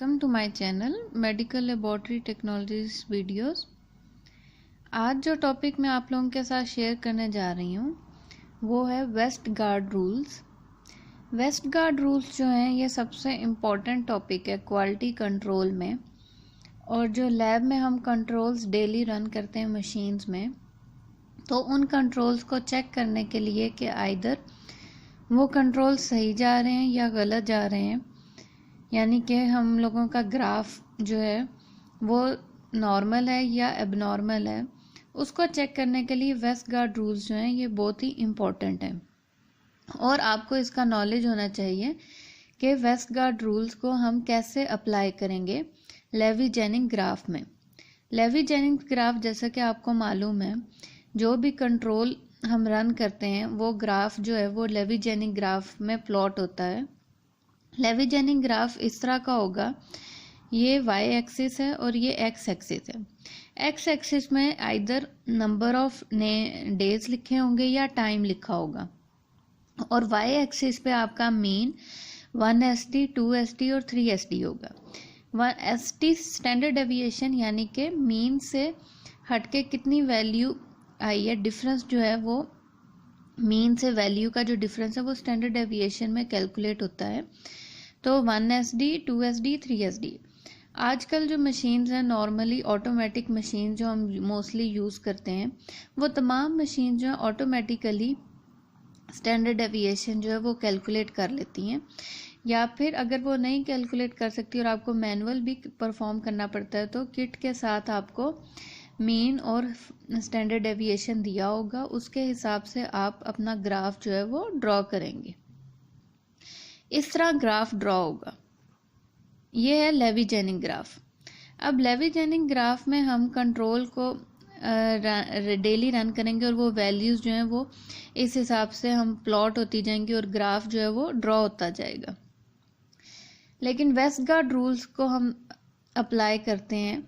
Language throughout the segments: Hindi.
Welcome to my channel medical laboratory technologies videos. आज जो टॉपिक मैं आप लोगों के साथ शेयर करने जा रही हूँ वो है Westgard rules. Westgard rules जो हैं ये सबसे इम्पॉर्टेंट टॉपिक है क्वालिटी कंट्रोल में, और जो लैब में हम कंट्रोल्स डेली रन करते हैं मशीन्स में, तो उन कंट्रोल्स को चेक करने के लिए कि आइदर वो कंट्रोल सही जा रहे हैं या गलत जा रहे हैं, यानी कि हम लोगों का ग्राफ जो है वो नॉर्मल है या एबनॉर्मल है, उसको चेक करने के लिए वेस्ट गार्ड रूल्स जो हैं ये बहुत ही इम्पोर्टेंट हैं। और आपको इसका नॉलेज होना चाहिए कि वेस्ट गार्ड रूल्स को हम कैसे अप्लाई करेंगे लेवी-जेनिंग ग्राफ में। लेवी-जेनिंग ग्राफ जैसा कि आपको मालूम है, जो भी कंट्रोल हम रन करते हैं वो ग्राफ जो है वो लेवी-जेनिंग ग्राफ में प्लॉट होता है। लेवी-जेनिंग ग्राफ इस तरह का होगा, ये वाई एक्सिस है और ये एक्स एक्सिस है। एक्स एक्सिस में आइदर नंबर ऑफ डेज लिखे होंगे या टाइम लिखा होगा, और वाई एक्सिस पे आपका मीन 1SD, 2SD और 3SD होगा। 1SD स्टैंडर्ड डेविएशन, यानी कि मीन से हटके कितनी वैल्यू आई है, डिफरेंस जो है वो मीन से वैल्यू का जो डिफरेंस है वो स्टैंडर्ड डेविएशन में कैलकुलेट होता है। तो 1SD, 2SD, 3SD। आजकल जो मशीन्स हैं नॉर्मली ऑटोमेटिक मशीन जो हम मोस्टली यूज़ करते हैं, वो तमाम मशीन जो है ऑटोमेटिकली स्टैंडर्ड डेविएशन जो है वो कैलकुलेट कर लेती हैं, या फिर अगर वो नहीं कैलकुलेट कर सकती और आपको मैनुअल भी परफॉर्म करना पड़ता है तो किट के साथ आपको मीन और स्टैंडर्ड डेविएशन दिया होगा, उसके हिसाब से आप अपना ग्राफ जो है वो ड्रॉ करेंगे। इस तरह ग्राफ ड्रॉ होगा। ये है लेवी-जेनिंग ग्राफ। अब लेवी-जेनिंग ग्राफ में हम कंट्रोल को डेली रन करेंगे और वो वैल्यूज़ जो हैं वो इस हिसाब से हम प्लॉट होती जाएंगी और ग्राफ जो है वो ड्रॉ होता जाएगा। लेकिन वेस्ट गार्ड रूल्स को हम अप्लाई करते हैं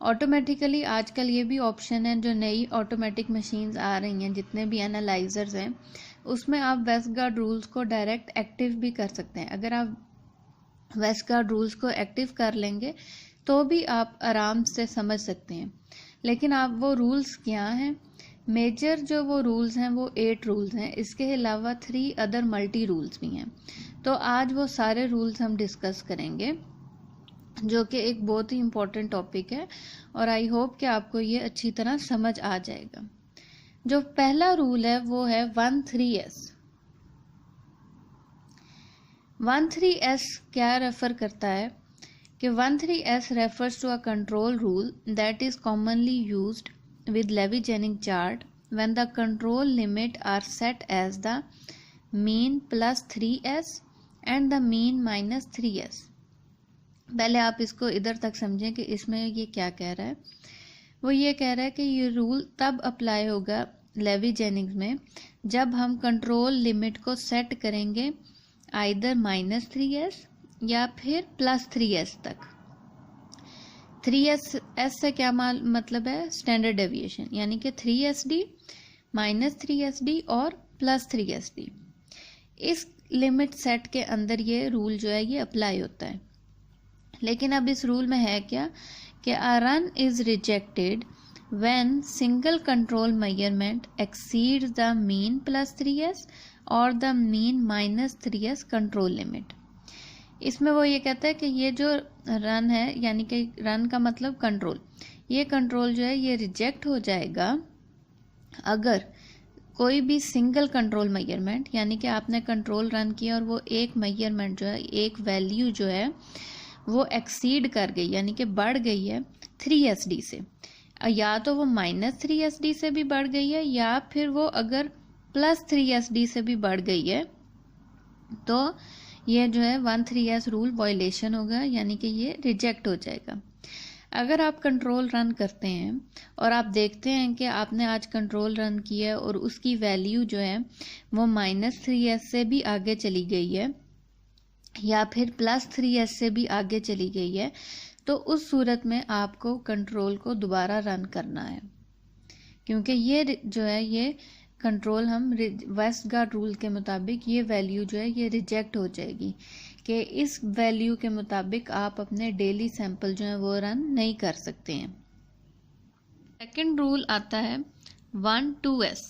ऑटोमेटिकली। आजकल ये भी ऑप्शन है, जो नई ऑटोमेटिक मशीन्स आ रही हैं, जितने भी एनालाइजर्स हैं, उसमें आप वेस्ट गार्ड रूल्स को डायरेक्ट एक्टिव भी कर सकते हैं। अगर आप वेस्ट गार्ड रूल्स को एक्टिव कर लेंगे तो भी आप आराम से समझ सकते हैं। लेकिन आप वो रूल्स क्या हैं, मेजर जो वो रूल्स हैं वो 8 रूल्स हैं, इसके अलावा 3 अदर मल्टी रूल्स भी हैं। तो आज वो सारे रूल्स हम डिस्कस करेंगे, जो कि एक बहुत ही इम्पोर्टेंट टॉपिक है, और आई होप कि आपको ये अच्छी तरह समझ आ जाएगा। जो पहला रूल है वो है 13S। 13S क्या रेफर करता है कि 13S refers to a control rule that is commonly used with Levy-Jennings chart when the control limit are set as the mean plus 3S and the mean minus 3S। पहले आप इसको इधर तक समझें कि इसमें ये क्या कह रहा है। वो ये कह रहा है कि ये रूल तब अप्लाई होगा लेवी-जेनिंग्स में जब हम कंट्रोल लिमिट को सेट करेंगे आइदर -3S या फिर +3S तक। 3S से क्या मतलब है, स्टैंडर्ड डेविएशन, यानी कि 3SD, -3SD और +3SD। इस लिमिट सेट के अंदर ये रूल जो है ये अप्लाई होता है। लेकिन अब इस रूल में है क्या कि a run is rejected when single control measurement exceeds the mean plus 3S or the mean minus 3S control limit। इसमें वो ये कहता है कि ये जो रन है, यानी कि रन का मतलब कंट्रोल, ये कंट्रोल जो है ये रिजेक्ट हो जाएगा अगर कोई भी सिंगल कंट्रोल मेजरमेंट, यानी कि आपने कंट्रोल रन किया और वो एक मेजरमेंट जो है, एक वैल्यू जो है वो एक्सीड कर गई, यानी कि बढ़ गई है 3SD से, या तो वो -3SD से भी बढ़ गई है या फिर वो अगर +3SD से भी बढ़ गई है, तो ये जो है 13S रूल वायलेशन होगा, यानी कि ये रिजेक्ट हो जाएगा। अगर आप कंट्रोल रन करते हैं और आप देखते हैं कि आपने आज कंट्रोल रन किया है और उसकी वैल्यू जो है वो -3S से भी आगे चली गई है या फिर +3S से भी आगे चली गई है, तो उस सूरत में आपको कंट्रोल को दोबारा रन करना है, क्योंकि ये जो है ये कंट्रोल हम वेस्ट गार्ड रूल के मुताबिक ये वैल्यू जो है ये रिजेक्ट हो जाएगी। कि इस वैल्यू के मुताबिक आप अपने डेली सैंपल जो है वो रन नहीं कर सकते हैं। सेकंड रूल आता है 1-2S।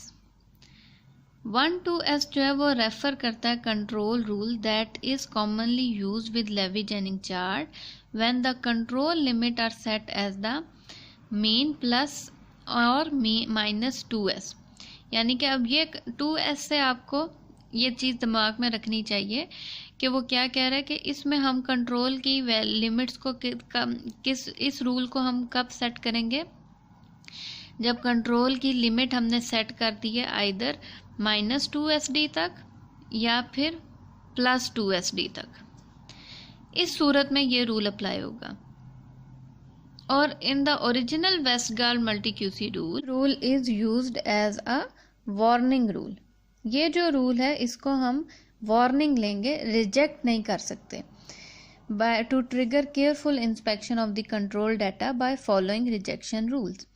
1-2S जो है वो रेफर करता है control rule that is commonly used with Levey Jennings chart when the control limit are set as the mean plus और -2S। यानी कि अब ये 2S से आपको ये चीज़ दिमाग में रखनी चाहिए कि वो क्या कह रहा है कि इसमें हम कंट्रोल की लिमिट्स को इस रूल को हम कब सेट करेंगे, जब कंट्रोल की लिमिट हमने सेट कर दी है आइदर -2SD तक या फिर +2SD तक। इस सूरत में ये रूल अप्लाई होगा। और in the original Westgard multi QC rule is used as a warning rule. ये जो रूल है इसको हम वार्निंग लेंगे, रिजेक्ट नहीं कर सकते। By two trigger careful inspection of the control data by following rejection rules.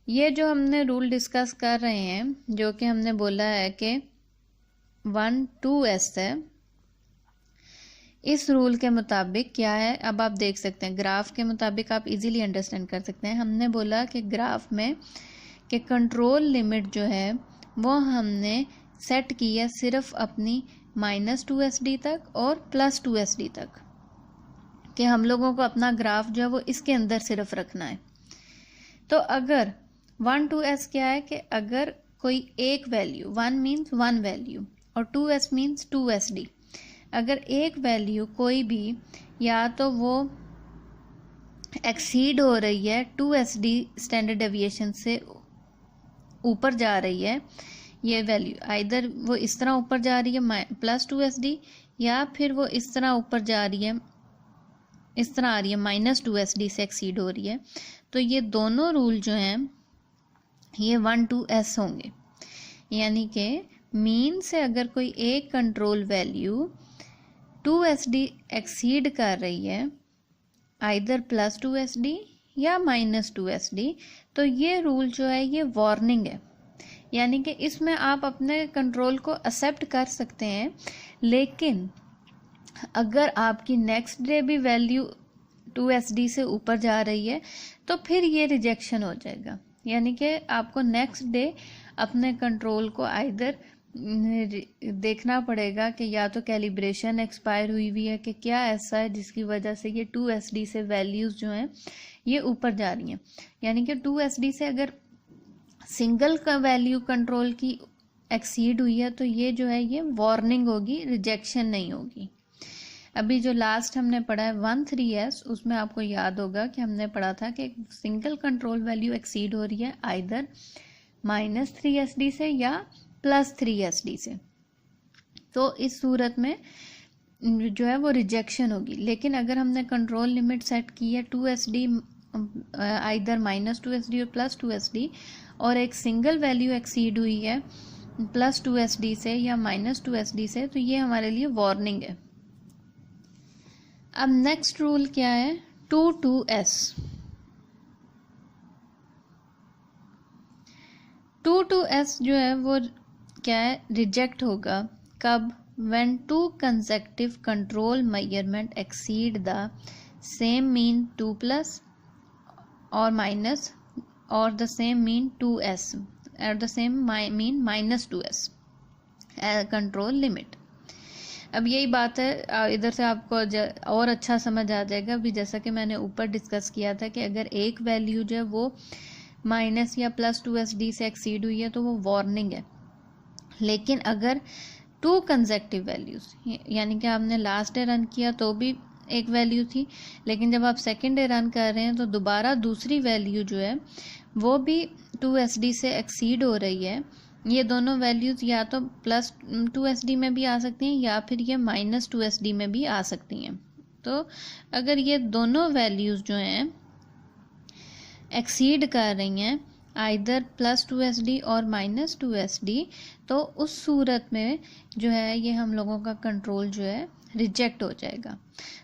ये जो हमने रूल डिस्कस कर रहे हैं, जो कि हमने बोला है कि 1-2S है, इस रूल के मुताबिक क्या है, अब आप देख सकते हैं ग्राफ के मुताबिक आप इजीली अंडरस्टैंड कर सकते हैं। हमने बोला कि ग्राफ में कि कंट्रोल लिमिट जो है वो हमने सेट की है सिर्फ अपनी -2SD तक और +2SD तक, कि हम लोगों को अपना ग्राफ जो है वो इसके अंदर सिर्फ रखना है। तो अगर 1-2S क्या है कि अगर कोई एक वैल्यू, 1 मीन्स 1 वैल्यू और 2S मीन्स 2SD, अगर एक वैल्यू कोई भी या तो वो एक्सीड हो रही है 2SD स्टैंडर्ड डेविएशन से ऊपर जा रही है, ये वैल्यू आइदर वो इस तरह ऊपर जा रही है +2SD या फिर वो इस तरह ऊपर जा रही है, इस तरह आ रही है -2SD से एक्सीड हो रही है, तो ये दोनों रूल जो हैं ये 1-2S होंगे। यानी कि मीन से अगर कोई एक कंट्रोल वैल्यू 2SD एक्सीड कर रही है आइदर +2SD या -2SD, तो ये रूल जो है ये वार्निंग है। यानी कि इसमें आप अपने कंट्रोल को एक्सेप्ट कर सकते हैं, लेकिन अगर आपकी नेक्स्ट डे भी वैल्यू 2SD से ऊपर जा रही है तो फिर ये रिजेक्शन हो जाएगा। यानी कि आपको नेक्स्ट डे अपने कंट्रोल को आइदर देखना पड़ेगा कि या तो कैलिब्रेशन एक्सपायर हुई है कि क्या ऐसा है जिसकी वजह से ये 2SD से वैल्यूज़ जो हैं ये ऊपर जा रही हैं। यानी कि 2SD से अगर सिंगल का वैल्यू कंट्रोल की एक्सीड हुई है तो ये जो है ये वार्निंग होगी, रिजेक्शन नहीं होगी। अभी जो लास्ट हमने पढ़ा है 1-3S, उसमें आपको याद होगा कि हमने पढ़ा था कि सिंगल कंट्रोल वैल्यू एक्सीड हो रही है आइदर -3SD से या +3SD से, तो इस सूरत में जो है वो रिजेक्शन होगी। लेकिन अगर हमने कंट्रोल लिमिट सेट की है 2SD आइदर -2SD और +2SD और एक सिंगल वैल्यू एक्सीड हुई है +2SD से या -2SD से, तो ये हमारे लिए वार्निंग है। अब नेक्स्ट रूल क्या है 2-2S। 2-2S जो है वो क्या है, रिजेक्ट होगा कब, when 2 consecutive control measurement exceed the same mean 2+ or minus or the same mean 2S or the same mean -2S control limit। अब यही बात है, इधर से आपको और अच्छा समझ आ जाएगा। अभी जैसा कि मैंने ऊपर डिस्कस किया था कि अगर एक वैल्यू जो है वो माइनस या +2SD से एक्सीड हुई है तो वो वार्निंग है। लेकिन अगर 2 कंसेक्टिव वैल्यूज़, यानी कि आपने लास्ट डे रन किया तो भी एक वैल्यू थी, लेकिन जब आप सेकेंड डे रन कर रहे हैं तो दोबारा दूसरी वैल्यू जो है वो भी 2SD से एक्सीड हो रही है, ये दोनों वैल्यूज़ या तो +2SD में भी आ सकती हैं या फिर ये -2SD में भी आ सकती हैं। तो अगर ये दोनों वैल्यूज़ जो हैं एक्सीड कर रही हैं आइदर +2SD और -2SD, तो उस सूरत में जो है ये हम लोगों का कंट्रोल जो है रिजेक्ट हो जाएगा।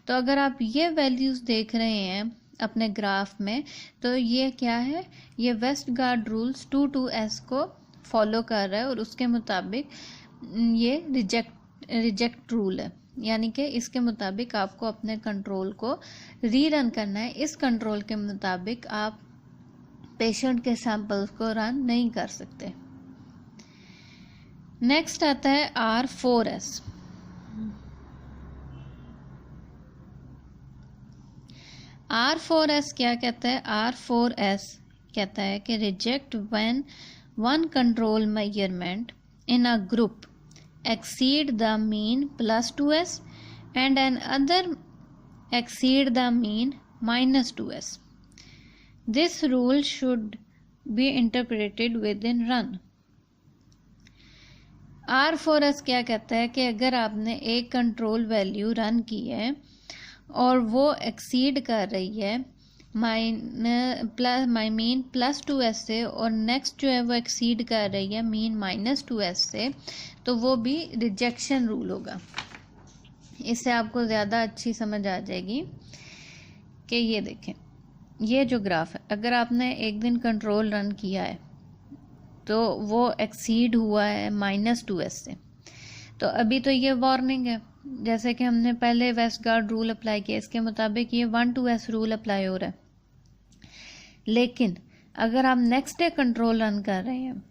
तो अगर आप ये वैल्यूज़ देख रहे हैं अपने ग्राफ में, तो ये क्या है, ये वेस्टगार्ड रूल्स 2-2S को फॉलो कर रहा है और उसके मुताबिक ये रिजेक्ट रूल है। यानी कि इसके मुताबिक आपको अपने कंट्रोल को रीरन करना है। इस कंट्रोल के मुताबिक आप पेशेंट के सैंपल्स को रन नहीं कर सकते। नेक्स्ट आता है R4S। R4S क्या कहता है? R4S कहता है कि reject when one control measurement in a group exceed the mean plus 2s and another exceed the mean minus 2s. This rule should be interpreted within run. R4S क्या कहता है कि अगर आपने एक कंट्रोल वैल्यू रन की है और वो एक्सीड कर रही है मीन प्लस 2s से और नेक्स्ट जो है वो एक्सीड कर रही है मीन माइनस 2s से, तो वो भी रिजेक्शन रूल होगा। इससे आपको ज़्यादा अच्छी समझ आ जाएगी कि ये देखें, ये जो ग्राफ है, अगर आपने एक दिन कंट्रोल रन किया है तो वो एक्सीड हुआ है माइनस 2s से, तो अभी तो ये वार्निंग है। जैसे कि हमने पहले वेस्टगार्ड रूल अप्लाई किया, इसके मुताबिक ये 1-2s रूल अप्लाई हो रहा है। लेकिन अगर आप नेक्स्ट डे कंट्रोल रन कर रहे हैं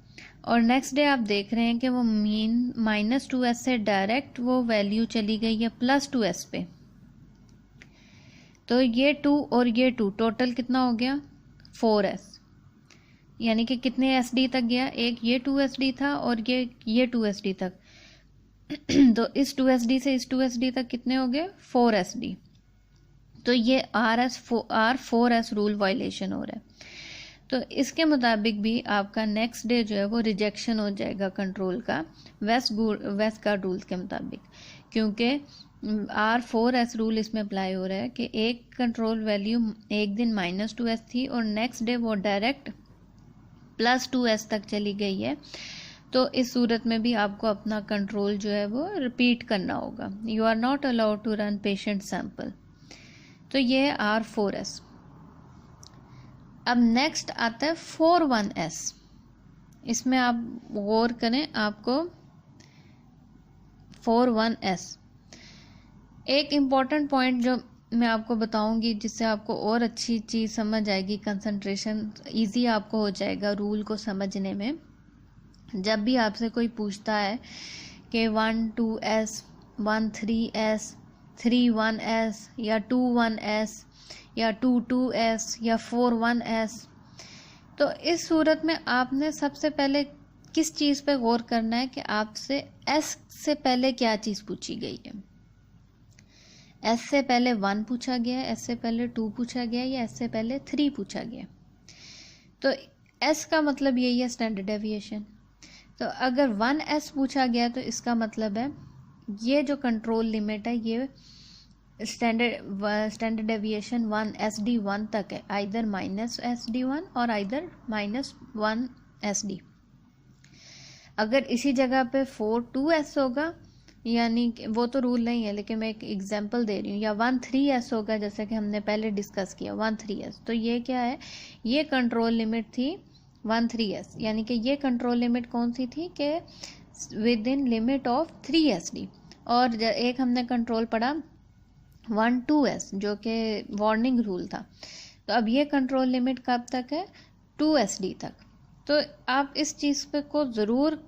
और नेक्स्ट डे आप देख रहे हैं कि वो मीन माइनस 2s से डायरेक्ट वो वैल्यू चली गई है प्लस 2s पे, तो ये 2 और ये 2 टोटल कितना हो गया? 4s। यानी कि कितने SD तक गया? एक ये 2SD था और ये 2SD तक तो इस 2SD से इस 2SD तक कितने हो गए? 4SD। तो ये R4S रूल वायलेशन हो रहा है। तो इसके मुताबिक भी आपका नेक्स्ट डे जो है वो रिजेक्शन हो जाएगा कंट्रोल का वेस्टगार्ड रूल्स के मुताबिक, क्योंकि R4S रूल इसमें अप्लाई हो रहा है कि एक कंट्रोल वैल्यू एक दिन माइनस 2s थी और नेक्स्ट डे वो डायरेक्ट प्लस 2s तक चली गई है। तो इस सूरत में भी आपको अपना कंट्रोल जो है वो रिपीट करना होगा। You are not allowed to run patient sample. तो ये है R4S। अब नेक्स्ट आता है 4-1s। इसमें आप गौर करें, आपको 4-1s एक इम्पॉर्टेंट पॉइंट जो मैं आपको बताऊंगी जिससे आपको और अच्छी चीज़ समझ आएगी, कंसंट्रेशन इजी आपको हो जाएगा रूल को समझने में। जब भी आपसे कोई पूछता है कि 1-2s, 1-3s, 3-1s या 2-1s या 2-2s या 4-1s, तो इस सूरत में आपने सबसे पहले किस चीज़ पे गौर करना है कि आपसे s से पहले क्या चीज़ पूछी गई है। s से पहले 1 पूछा गया है, s से पहले 2 पूछा गया है या s से पहले 3 पूछा गया है। तो s का मतलब यही है स्टैंडर्ड डेविएशन। तो अगर 1s पूछा गया तो इसका मतलब है ये जो कंट्रोल लिमिट है ये स्टैंडर्ड डेविएशन 1SD1 तक है, आइदर -SD1 और आइदर -1SD। अगर इसी जगह पे 4-2s होगा, यानी वो तो रूल नहीं है लेकिन मैं एक एग्जांपल दे रही हूँ, या 1-3s होगा जैसे कि हमने पहले डिस्कस किया 1-3s, तो ये क्या है? ये कंट्रोल लिमिट थी 1-3s, यानी कि ये कंट्रोल लिमिट कौन सी थी कि with in limit of 3SD। और एक हमने कंट्रोल पढ़ा 1-2s जो कि वार्निंग रूल था। तो अब ये कंट्रोल लिमिट कब तक है? 2SD तक। तो आप इस चीज़ पे को ज़रूर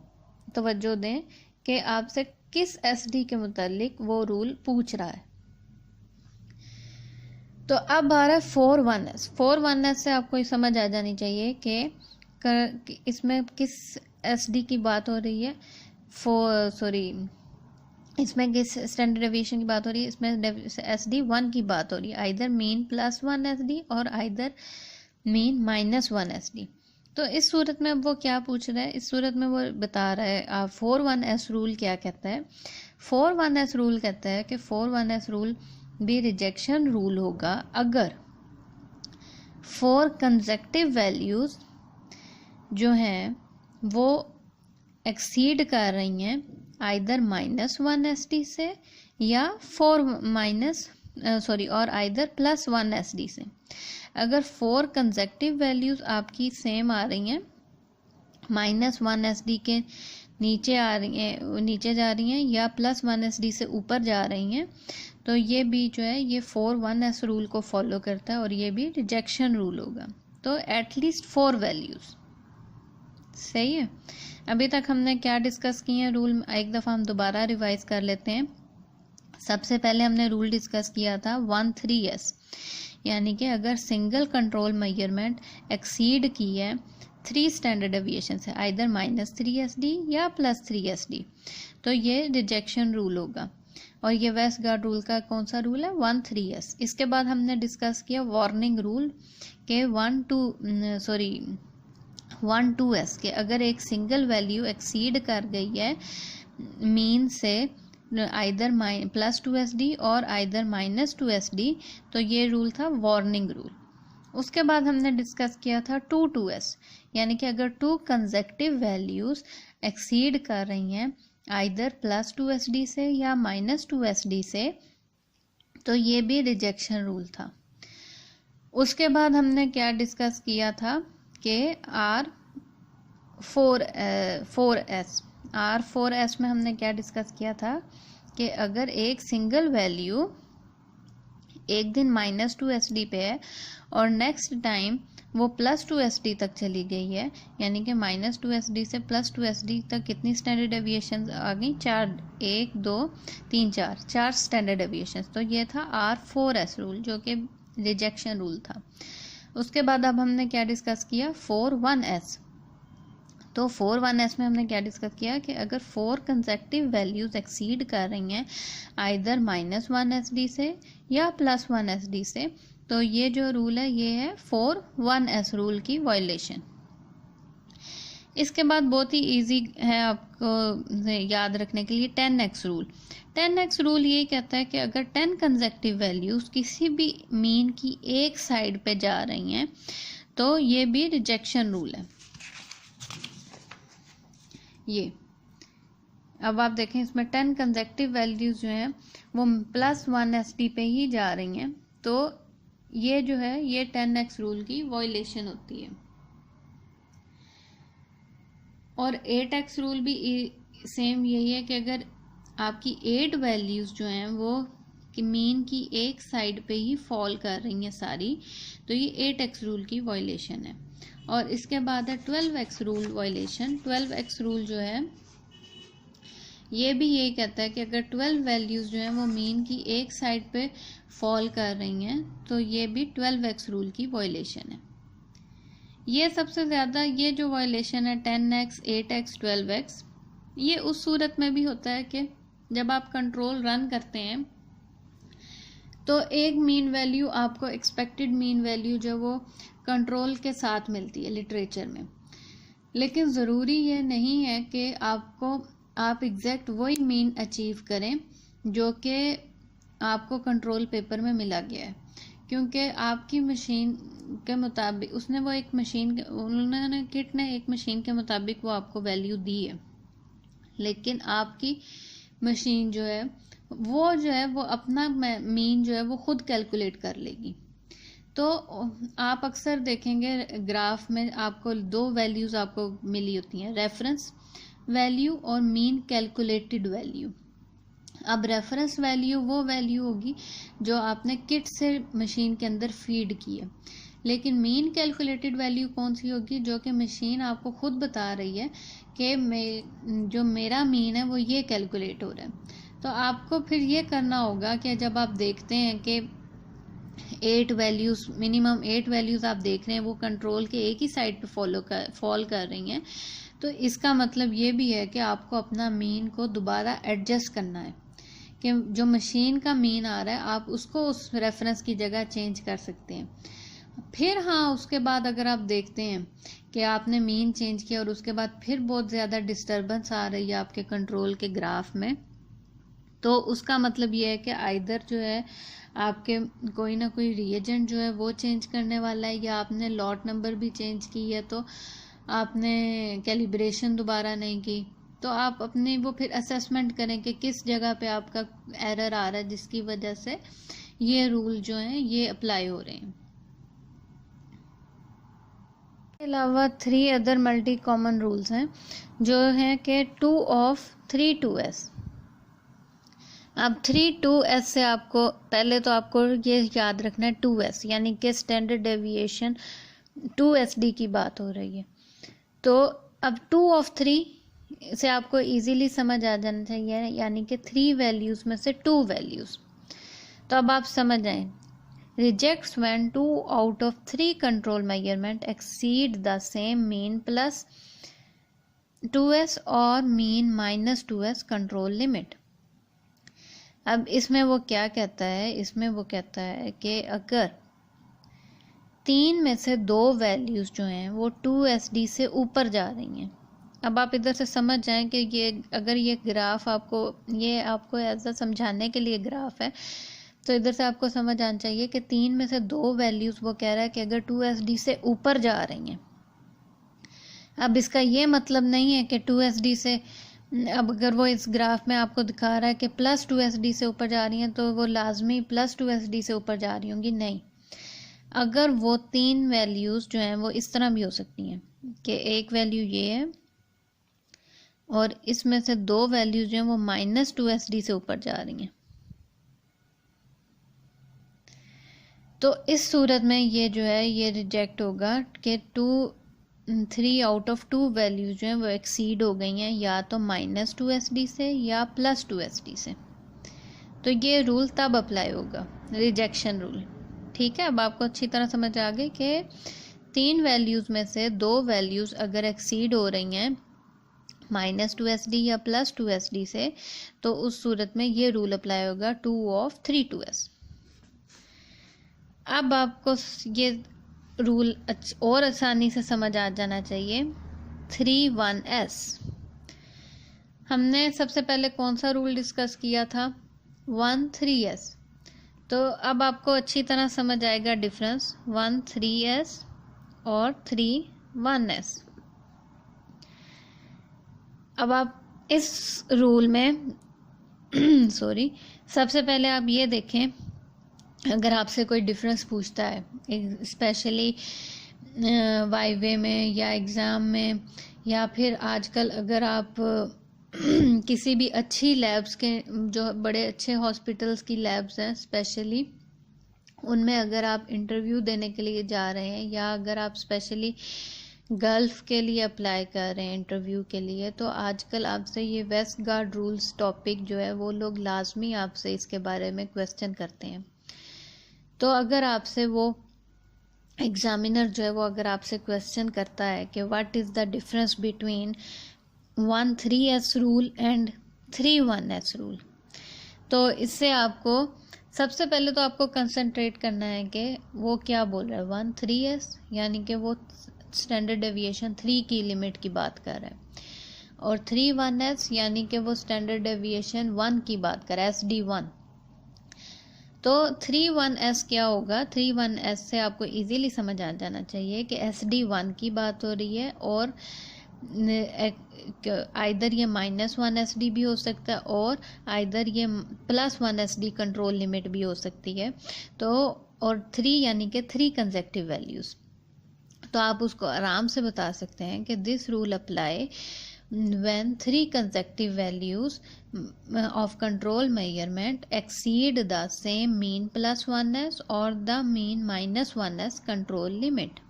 तवज्जो दें कि आपसे किस SD के मुतालिक वो रूल पूछ रहा है। तो अब आ रहा है 4-1s। 4-1s से आपको ये समझ आ जानी चाहिए कि इसमें किस SD की बात हो रही है। इसमें किस स्टैंडर्ड डेविएशन की बात हो रही है? इसमें SD1 की बात हो रही है, आइदर मीन +1SD और आइदर मीन -1SD। तो इस सूरत में वो क्या पूछ रहा है? इस सूरत में वो बता रहा है 4-1s रूल क्या कहता है। 4-1s रूल कहता है कि 4-1s रूल भी रिजेक्शन रूल होगा अगर 4 कंसेक्टिव वैल्यूज़ जो हैं वो एक्सीड कर रही हैं आइदर -1SD से या और आइदर +1SD से। अगर 4 कंसेक्टिव वैल्यूज़ आपकी सेम आ रही हैं -1SD के, नीचे आ रही हैं, नीचे जा रही हैं या +1 SD से ऊपर जा रही हैं, तो ये भी जो है ये 4(1)S रूल को फॉलो करता है और ये भी रिजेक्शन रूल होगा। तो एटलीस्ट 4 वैल्यूज़। सही है। अभी तक हमने क्या डिस्कस किए हैं रूल, एक दफ़ा हम दोबारा रिवाइज कर लेते हैं। सबसे पहले हमने रूल डिस्कस किया था 1(3)S, यानी कि अगर सिंगल कंट्रोल मेजरमेंट एक्सीड की है 3 स्टैंडर्ड डेविएशन से, आइदर -3SD या +3SD, तो ये रिजेक्शन रूल होगा। और ये वेस्टगार्ड रूल का कौन सा रूल है, 1(3)S। इसके बाद हमने डिस्कस किया वार्निंग रूल के 1(2)S के अगर एक सिंगल वैल्यू एक्सीड कर गई है मीन से आइदर +2SD और आइदर -2SD, तो ये रूल था वार्निंग रूल। उसके बाद हमने डिस्कस किया था 2(2)S, यानी कि अगर 2 कंसेक्टिव वैल्यूज़ एक्सीड कर रही हैं आइदर +2SD से या -2SD से, तो ये भी रिजेक्शन रूल था। उसके बाद हमने क्या डिस्कस किया था कि R4S में हमने क्या डिस्कस किया था कि अगर एक सिंगल वैल्यू एक दिन -2SD पे है और नेक्स्ट टाइम वो +2SD तक चली गई है, यानी कि -2SD से +2SD तक कितनी स्टैंडर्ड डेविएशन आ गई, 4, 1, 2, 3, 4 स्टैंडर्ड डेविएशन। तो ये था R4S रूल जो कि रिजेक्शन रूल था। उसके बाद अब हमने क्या डिस्कस किया, 4(1)S। तो 4(1)S में हमने क्या डिस्कस किया कि अगर 4 कंसेक्टिव वैल्यूज़ एक्सीड कर रही हैं आइदर -1SD से या +1SD से, तो ये जो रूल है ये है 4(1)S रूल की वायलेशन। इसके बाद बहुत ही इजी है आपको याद रखने के लिए 10x रूल। 10x रूल ये कहता है कि अगर 10 कंसेक्टिव वैल्यूज़ किसी भी मीन की एक साइड पे जा रही हैं तो ये भी रिजेक्शन रूल है। ये अब आप देखें इसमें 10 कंसेक्टिव वैल्यूज़ जो हैं वो +1SD पे ही जा रही हैं, तो ये जो है ये 10x रूल की वायलेशन होती है। और 8x रूल भी सेम यही है कि अगर आपकी 8 वैल्यूज़ जो हैं वो कि मीन की एक साइड पे ही फॉल कर रही हैं सारी, तो ये 8x रूल की वायलेशन है। और इसके बाद है 12x rule violation. 12x rule जो है ये भी यही कहता है कि अगर 12 वैल्यूज़ जो हैं वो मीन की एक साइड पे फॉल कर रही हैं तो ये भी 12x रूल की वायलेशन है। ये सबसे ज़्यादा ये जो वायलेशन है 10x, 8x, 12x, ये उस सूरत में भी होता है कि जब आप कंट्रोल रन करते हैं तो एक मीन वैल्यू आपको एक्सपेक्टेड मीन वैल्यू जो वो कंट्रोल के साथ मिलती है लिटरेचर में, लेकिन ज़रूरी ये नहीं है कि आप एग्जैक्ट वही मीन अचीव करें जो कि आपको कंट्रोल पेपर में मिला गया है, क्योंकि आपकी मशीन के मुताबिक उन्होंने किट ने एक मशीन के मुताबिक वो आपको वैल्यू दी है, लेकिन आपकी मशीन जो है वो अपना मीन जो है वो खुद कैलकुलेट कर लेगी। तो आप अक्सर देखेंगे ग्राफ में आपको 2 वैल्यूज़ आपको मिली होती हैं, रेफरेंस वैल्यू और मीन कैलकुलेटेड वैल्यू। अब रेफरेंस वैल्यू वो वैल्यू होगी जो आपने किट से मशीन के अंदर फीड की है, लेकिन मीन कैलकुलेटेड वैल्यू कौन सी होगी, जो कि मशीन आपको खुद बता रही है कि जो मेरा मीन है वो ये कैलकुलेट हो रहा है। तो आपको फिर ये करना होगा कि जब आप देखते हैं कि 8 वैल्यूज़ मिनिमम 8 वैल्यूज़ आप देख रहे हैं वो कंट्रोल के एक ही साइड पे फॉल कर रही हैं, तो इसका मतलब ये भी है कि आपको अपना मीन को दोबारा एडजस्ट करना है कि जो मशीन का मीन आ रहा है आप उसको उस रेफरेंस की जगह चेंज कर सकते हैं। फिर हाँ, उसके बाद अगर आप देखते हैं कि आपने मीन चेंज किया और उसके बाद फिर बहुत ज़्यादा डिस्टर्बेंस आ रही है आपके कंट्रोल के ग्राफ में, तो उसका मतलब ये है कि आइदर जो है आपके कोई ना कोई रिएजेंट जो है वो चेंज करने वाला है, या आपने लॉट नंबर भी चेंज की है तो आपने कैलिब्रेशन दोबारा नहीं की। तो आप अपनी वो फिर असेसमेंट करें कि किस जगह पे आपका एरर आ रहा है जिसकी वजह से ये रूल जो हैं ये अप्लाई हो रहे हैं। के अलावा 3 अदर मल्टी कॉमन रूल्स हैं जो हैं कि 2 ऑफ 3 2s। अब 3 2s से आपको पहले तो आपको ये याद रखना है 2s यानी कि स्टैंडर्ड डेविएशन 2sd की बात हो रही है। तो अब 2 ऑफ 3 से आपको इजीली समझ आ जाना चाहिए यानी कि 3 वैल्यूज़ में से 2 वैल्यूज़। तो अब आप समझ जाएं, rejects when 2 out of 3 control measurement exceed the same mean plus 2s और mean minus 2s control limit. अब इसमें वो क्या कहता है, इसमें वो कहता है कि अगर 3 में से 2 वैल्यूज़ जो हैं वो 2sd से ऊपर जा रही हैं। अब आप इधर से समझ जाएं कि ये अगर ये ग्राफ आपको ऐसा समझाने के लिए ग्राफ है, तो इधर से आपको समझ आना चाहिए कि 3 में से 2 वैल्यूज़ वो कह रहा है कि अगर 2sd से ऊपर जा रही हैं। अब इसका ये मतलब नहीं है कि 2sd से, अब अगर वो इस ग्राफ में आपको दिखा रहा है कि प्लस 2sd से ऊपर जा रही हैं तो वो लाजमी प्लस 2sd से ऊपर जा रही होंगी, नहीं। अगर वो 3 वैल्यूज़ जो हैं वो इस तरह भी हो सकती हैं कि एक वैल्यू ये है और इसमें से 2 वैल्यूज़ जो हैं वो माइनस 2sd से ऊपर जा रही हैं। तो इस सूरत में ये जो है ये रिजेक्ट होगा कि 3 आउट ऑफ 2 वैल्यूज जो हैं वो एक्सीड हो गई हैं या तो माइनस 2sd से या प्लस 2sd से। तो ये रूल तब अप्लाई होगा, रिजेक्शन रूल। ठीक है, अब आपको अच्छी तरह समझ आ गई कि 3 वैल्यूज़ में से 2 वैल्यूज़ अगर एक्सीड हो रही हैं माइनस 2sd या प्लस 2sd से, तो उस सूरत में ये रूल अप्लाई होगा 2 ऑफ 3 2s। अब आपको ये रूल और आसानी से समझ आ जाना चाहिए 3 1s। हमने सबसे पहले कौन सा रूल डिस्कस किया था, 1 3s। तो अब आपको अच्छी तरह समझ आएगा डिफरेंस 1 3s और 3 1s। अब आप इस रूल में सॉरी, सबसे पहले आप ये देखें, अगर आपसे कोई डिफरेंस पूछता है स्पेशली वाइवे में या एग्ज़ाम में, या फिर आजकल अगर आप किसी भी अच्छी लैब्स के, जो बड़े अच्छे हॉस्पिटल्स की लैब्स हैं स्पेशली, उनमें अगर आप इंटरव्यू देने के लिए जा रहे हैं या अगर आप स्पेशली गल्फ़ के लिए अप्लाई कर रहे हैं इंटरव्यू के लिए, तो आजकल आपसे ये वेस्ट गार्ड रूल्स टॉपिक जो है वो लोग लाजमी आपसे इसके बारे में क्वेश्चन करते हैं। तो अगर आपसे वो एग्ज़ामिनर जो है वो अगर आपसे क्वेश्चन करता है कि what is the difference between 1 3s rule and 3 1s rule, तो इससे आपको सबसे पहले तो आपको कंसंट्रेट करना है कि वो क्या बोल रहा है। 1 3s यानी कि वो स्टैंडर्ड डेविएशन 3 की लिमिट की बात कर रहा है, और 3 1s यानी कि वो स्टैंडर्ड डेविएशन 1 की बात कर रहा है, SD1। तो 3 1s क्या होगा, 3 1s से आपको इजीली समझ आ जाना चाहिए कि SD1 की बात हो रही है, और आइदर ये -1sd भी हो सकता है और आइदर ये +1sd कंट्रोल लिमिट भी हो सकती है। तो और 3 यानी कि 3 कंसेक्टिव वैल्यूज़, तो आप उसको आराम से बता सकते हैं कि this rule apply when 3 consecutive values of control measurement exceed the same mean +1s or the mean -1s control limit.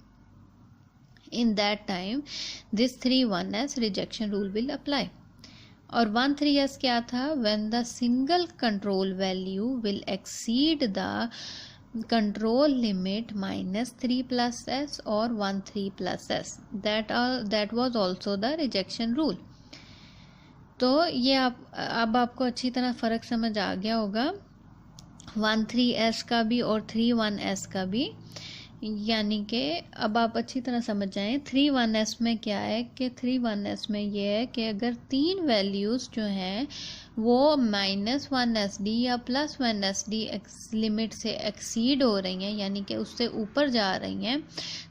In that time this 3 1s rejection rule will apply. और 1 3s क्या था, when the single control value will exceed the control limit -3 plus s or 1 3 plus s, that was also the rejection rule. तो ये अब आपको अच्छी तरह फ़र्क समझ आ गया होगा 1 3s का भी और 3 1s का भी। यानी कि अब आप अच्छी तरह समझ जाएं 3 1s में क्या है कि 3 1s में ये है कि अगर 3 वैल्यूज़ जो हैं वो -1sd या +1sd लिमिट से एक्सीड हो रही हैं यानी कि उससे ऊपर जा रही हैं,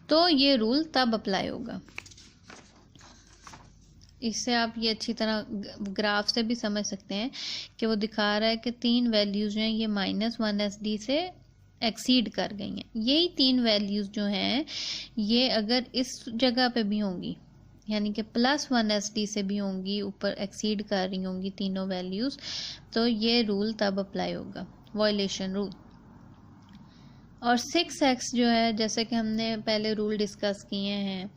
तो ये रूल तब अप्लाई होगा। इससे आप ये अच्छी तरह ग्राफ से भी समझ सकते हैं कि वो दिखा रहा है कि 3 वैल्यूज़ हैं ये -1sd से एक्सीड कर गई हैं। यही 3 वैल्यूज़ जो हैं ये अगर इस जगह पे भी होंगी, यानी कि +1 SD से भी होंगी, ऊपर एक्सीड कर रही होंगी तीनों वैल्यूज़, तो ये रूल तब अप्लाई होगा, वायलेशन रूल। और 6x जो है, जैसे कि हमने पहले रूल डिस्कस किए हैं,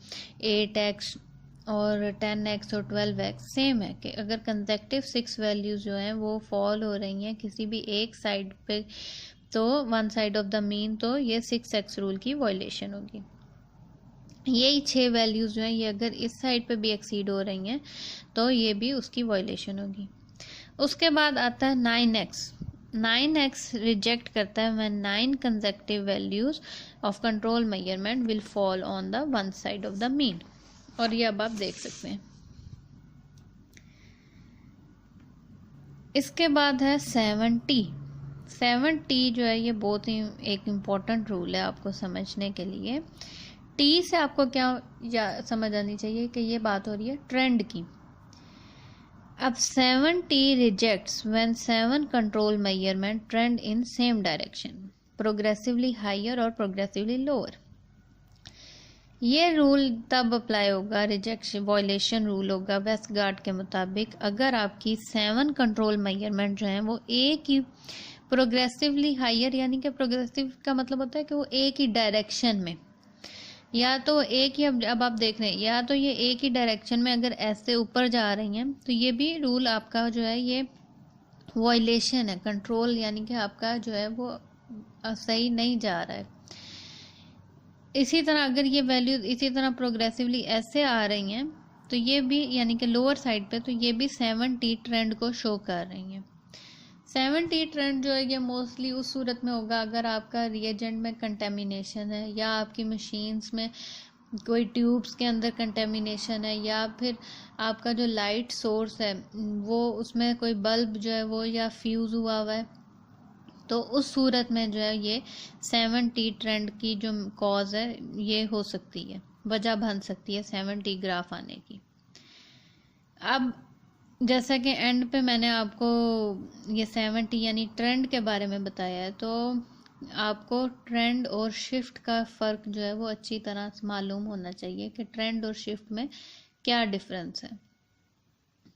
8x और 10x और 12x सेम है कि अगर कंसेक्टिव 6 वैल्यूज़ जो हैं वो फॉल हो रही हैं किसी भी एक साइड पे, तो one side of the mean, तो ये 6x रूल की वायलेशन होगी। यही 6 वैल्यूज़ जो हैं ये अगर इस साइड पे भी एक्सीड हो रही हैं तो ये भी उसकी वायलेशन होगी। उसके बाद आता है 9x। 9x रिजेक्ट करता है when 9 consecutive values of control measurement will fall on the one side of the mean। और ये अब आप देख सकते हैं। इसके बाद है 7t। 7t जो है ये बहुत ही एक इम्पॉर्टेंट रूल है आपको समझने के लिए। t से आपको क्या समझ आनी चाहिए कि ये बात हो रही है ट्रेंड की। अब 7t rejects when 7 control measurement trend in same direction, progressively higher और progressively lower। ये रूल तब अप्लाई होगा, रिजेक्शन वायलेशन रूल होगा वेस्टगार्ड के मुताबिक, अगर आपकी 7 कंट्रोल मेजरमेंट जो हैं वो एक ही प्रोग्रेसिवली हायर, यानी कि प्रोग्रेसिव का मतलब होता है कि वो एक ही डायरेक्शन में, या तो एक ही, अब आप देख रहे हैं, या तो ये एक ही डायरेक्शन में अगर ऐसे ऊपर जा रही हैं तो ये भी रूल आपका जो है ये वायलेशन है, कंट्रोल यानी कि आपका जो है वो सही नहीं जा रहा है। इसी तरह अगर ये वैल्यू इसी तरह प्रोग्रेसिवली ऐसे आ रही हैं तो ये भी, यानी कि लोअर साइड पे, तो ये भी 7t ट्रेंड को शो कर रही हैं। 7t ट्रेंड जो है ये मोस्टली उस सूरत में होगा अगर आपका रिएजेंट में कंटेमिनेशन है, या आपकी मशीन्स में कोई ट्यूब्स के अंदर कंटेमिनेशन है, या फिर आपका जो लाइट सोर्स है वो उसमें कोई बल्ब जो है वो या फ्यूज़ हुआ है, तो उस सूरत में जो है ये 7t ट्रेंड की जो कॉज है ये हो सकती है, वजह बन सकती है 7t ग्राफ आने की। अब जैसा कि एंड पे मैंने आपको ये 7t यानी ट्रेंड के बारे में बताया है, तो आपको ट्रेंड और शिफ्ट का फ़र्क जो है वो अच्छी तरह से मालूम होना चाहिए कि ट्रेंड और शिफ्ट में क्या डिफरेंस है।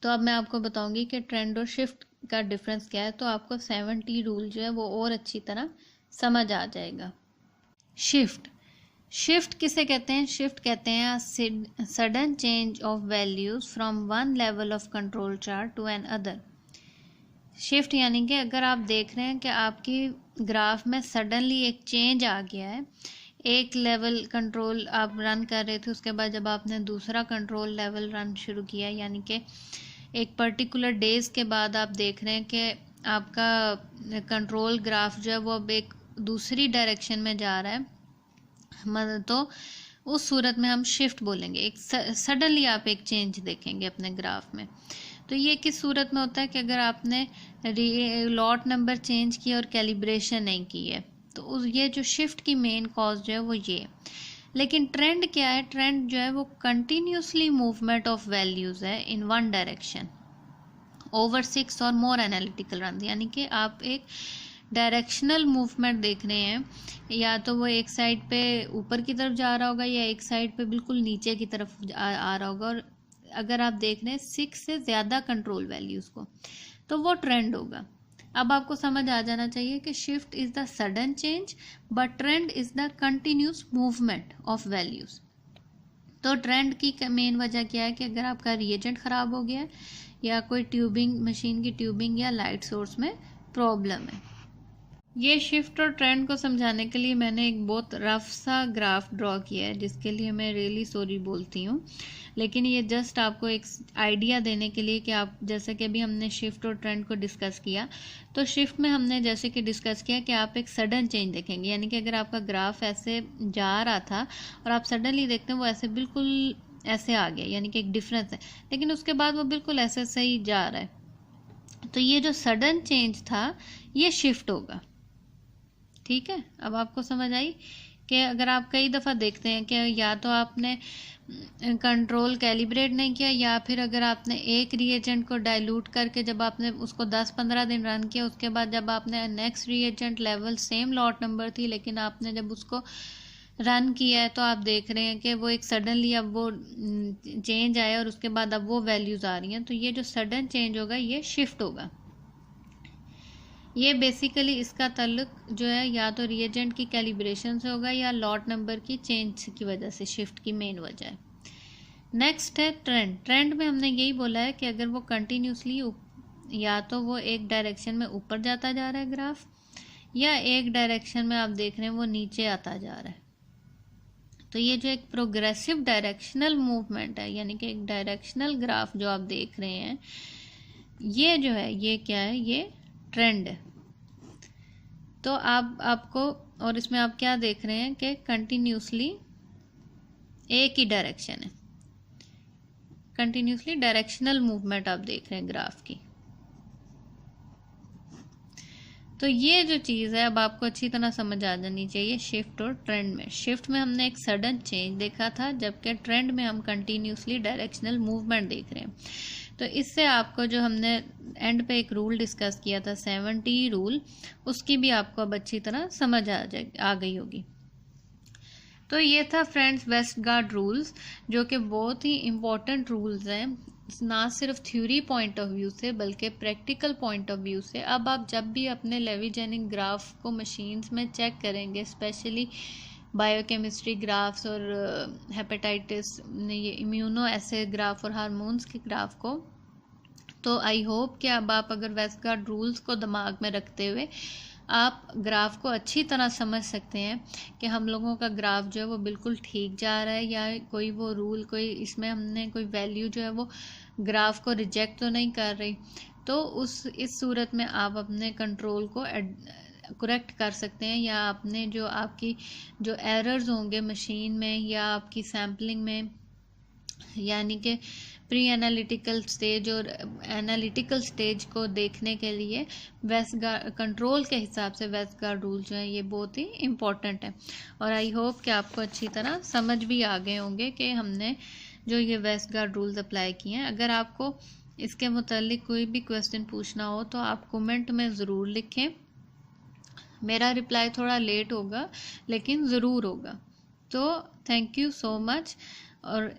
तो अब मैं आपको बताऊंगी कि ट्रेंड और शिफ्ट का डिफरेंस क्या है, तो आपको 7t रूल जो है वो और अच्छी तरह समझ आ जाएगा। शिफ्ट किसे कहते हैं? शिफ्ट कहते हैं sudden change of values from one level of control chart to another. Shift यानी कि अगर आप देख रहे हैं कि आपकी ग्राफ में सडनली एक चेंज आ गया है, एक लेवल कंट्रोल आप रन कर रहे थे, उसके बाद जब आपने दूसरा कंट्रोल लेवल रन शुरू किया, यानी कि एक पर्टिकुलर डेज के बाद आप देख रहे हैं कि आपका कंट्रोल ग्राफ जो है वो अब एक दूसरी डायरेक्शन में जा रहा है, तो उस सूरत में हम शिफ्ट बोलेंगे। एक सडनली आप एक चेंज देखेंगे अपने ग्राफ में। तो ये किस सूरत में होता है कि अगर आपने लॉट नंबर चेंज किया और कैलिब्रेशन नहीं की है, तो ये जो शिफ्ट की मेन कॉज जो है वो ये है। लेकिन ट्रेंड क्या है? ट्रेंड जो है वो कंटिन्यूसली मूवमेंट ऑफ वैल्यूज़ है इन वन डायरेक्शन ओवर 6 और मोर एनालिटिकल रन, यानी कि आप एक डायरेक्शनल मूवमेंट देख रहे हैं, या तो वो एक साइड पे ऊपर की तरफ जा रहा होगा या एक साइड पे बिल्कुल नीचे की तरफ आ रहा होगा, और अगर आप देख रहे हैं 6 से ज़्यादा कंट्रोल वैल्यूज़ को, तो वो ट्रेंड होगा। अब आपको समझ आ जाना चाहिए कि shift is the sudden change but trend is the continuous movement of values. तो ट्रेंड की मेन वजह क्या है कि अगर आपका रिएजेंट ख़राब हो गया है, या कोई ट्यूबिंग, मशीन की ट्यूबिंग या लाइट सोर्स में प्रॉब्लम है। ये शिफ्ट और ट्रेंड को समझाने के लिए मैंने एक बहुत रफ सा ग्राफ ड्रॉ किया है, जिसके लिए मैं रियली सॉरी बोलती हूँ, लेकिन ये जस्ट आपको एक आइडिया देने के लिए कि आप, जैसे कि अभी हमने शिफ्ट और ट्रेंड को डिस्कस किया, तो शिफ्ट में हमने जैसे कि डिस्कस किया कि आप एक सडन चेंज देखेंगे, यानी कि अगर आपका ग्राफ ऐसे जा रहा था और आप सडनली देखते हैं वो ऐसे बिल्कुल ऐसे आ गया, यानी कि एक डिफरेंस है, लेकिन उसके बाद वो बिल्कुल ऐसे सही जा रहा है, तो ये जो सडन चेंज था ये शिफ्ट होगा। ठीक है, अब आपको समझ आई कि अगर आप कई दफ़ा देखते हैं कि या तो आपने कंट्रोल कैलिब्रेट नहीं किया, या फिर अगर आपने एक रिएजेंट को डाइल्यूट करके जब आपने उसको 10-15 दिन रन किया, उसके बाद जब आपने next reagent level same lot number थी, लेकिन आपने जब उसको रन किया है तो आप देख रहे हैं कि वो एक सडनली अब वो चेंज आया और उसके बाद अब वो वैल्यूज़ आ रही हैं। तो ये जो सडन चेंज होगा ये शिफ्ट होगा। ये बेसिकली इसका ताल्लुक जो है या तो रिएजेंट की कैलिब्रेशन से होगा या लॉट नंबर की चेंज की वजह से, शिफ्ट की मेन वजह है। नेक्स्ट है ट्रेंड। ट्रेंड में हमने यही बोला है कि अगर वो कंटिन्यूसली या तो वो एक डायरेक्शन में ऊपर जाता जा रहा है ग्राफ, या एक डायरेक्शन में आप देख रहे हैं वो नीचे आता जा रहा है। तो ये जो एक प्रोग्रेसिव डायरेक्शनल मूवमेंट है, यानी कि एक डायरेक्शनल ग्राफ जो आप देख रहे हैं, ये जो है ये क्या है, ये ट्रेंड है। तो आपको और इसमें आप क्या देख रहे हैं कि कंटिन्यूसली एक ही डायरेक्शन है, कंटिन्यूसली डायरेक्शनल मूवमेंट आप देख रहे हैं ग्राफ की। तो ये जो चीज़ है अब आपको अच्छी तरह समझ आ जानी चाहिए शिफ्ट और ट्रेंड में। शिफ्ट में हमने एक सडन चेंज देखा था, जबकि ट्रेंड में हम कंटिन्यूसली डायरेक्शनल मूवमेंट देख रहे हैं। तो इससे आपको जो हमने एंड पे एक रूल डिस्कस किया था 70 रूल, उसकी भी आपको अब अच्छी तरह समझ आ गई होगी। तो ये था फ्रेंड्स वेस्टगार्ड रूल्स, जो कि बहुत ही इम्पोर्टेंट रूल्स हैं, ना सिर्फ थ्योरी पॉइंट ऑफ व्यू से बल्कि प्रैक्टिकल पॉइंट ऑफ व्यू से। अब आप जब भी अपने लेवी-जेनिंग ग्राफ को मशीन्स में चेक करेंगे, स्पेशली बायोकेमिस्ट्री ग्राफ्स और हेपेटाइटिस, ये इम्यूनो एसे ग्राफ और हार्मोन्स के ग्राफ को, तो आई होप कि अब आप अगर वेस्टगार्ड रूल्स को दिमाग में रखते हुए आप ग्राफ को अच्छी तरह समझ सकते हैं कि हम लोगों का ग्राफ जो है वो बिल्कुल ठीक जा रहा है, या कोई वो रूल, कोई इसमें हमने कोई वैल्यू जो है वो ग्राफ को रिजेक्ट तो नहीं कर रही। तो इस सूरत में आप अपने कंट्रोल को करेक्ट कर सकते हैं, या अपने जो आपकी जो एरर्स होंगे मशीन में या आपकी सैम्पलिंग में, यानी कि प्री एनालिटिकल स्टेज और एनालिटिकल स्टेज को देखने के लिए वेस्टगार्ड कंट्रोल के हिसाब से वेस्टगार्ड रूल जो है ये बहुत ही इम्पोर्टेंट है। और आई होप कि आपको अच्छी तरह समझ भी आ गए होंगे कि हमने जो ये वेस्टगार्ड रूल्स अप्लाई किए हैं। अगर आपको इसके मुतालिक कोई भी क्वेश्चन पूछना हो तो आप कमेंट में ज़रूर लिखें। मेरा रिप्लाई थोड़ा लेट होगा लेकिन ज़रूर होगा। तो थैंक यू सो मच। और